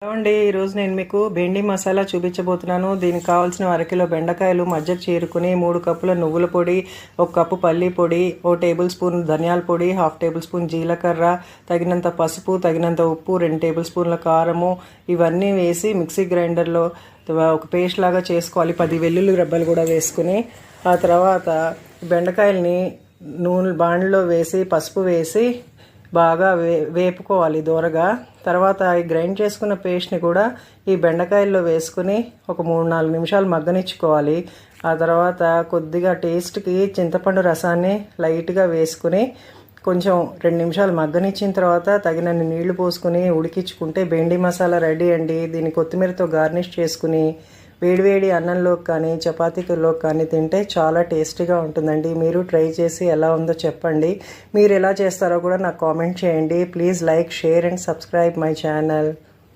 అండి ఈరోజు నేను మీకు బెండి మసాలా చూపించబోతున్నాను. దీనికి కావాల్సిన అరకిలో బెండకాయలు మధ్యకు చీరుకుని 3 కప్పుల నువ్వుల పొడి, 1 కప్పు పల్లి పొడి, 1 టేబుల్ స్పూన్ ధనియాల పొడి, 1/2 టేబుల్ స్పూన్ జీలకర్ర, తగినంత పసుపు, తగినంత ఉప్పు, 2 టేబుల్ స్పూన్ల కారము ఇవన్నీ వేసి మిక్సీ గ్రైండర్లో ఒక పేస్ట్ లాగా చేసుకోవాలి. 10 వెల్లుల్లి రెబ్బలు కూడా వేసుకుని ఆ తర్వాత బెండకాయల్ని నూనె బాండ్లో వేసి పసుపు వేసి బాగా వేపుకోవాలి దూరగా. తర్వాత ఈ గ్రైండ్ చేసుకున్న పేస్ట్ని కూడా ఈ బెండకాయల్లో వేసుకుని ఒక 3-4 నిమిషాలు మగ్గనిచ్చుకోవాలి. ఆ తర్వాత కొద్దిగా టేస్ట్కి చింతపండు రసాన్ని లైట్గా వేసుకుని కొంచెం 2 నిమిషాలు మగ్గనిచ్చిన తర్వాత తగినన్ని నీళ్లు పోసుకుని ఉడికించుకుంటే బెండి మసాలా రెడీ అండి. దీన్ని కొత్తిమీరతో గార్నిష్ చేసుకుని వేడివేడి అన్నంలోకి కానీ చపాతీలోకి కానీ తింటే చాలా టేస్టీగా ఉంటుందండి. మీరు ట్రై చేసి ఎలా ఉందో చెప్పండి. మీరు ఎలా చేస్తారో కూడా నాకు కామెంట్ చేయండి. Please like, share and subscribe my channel.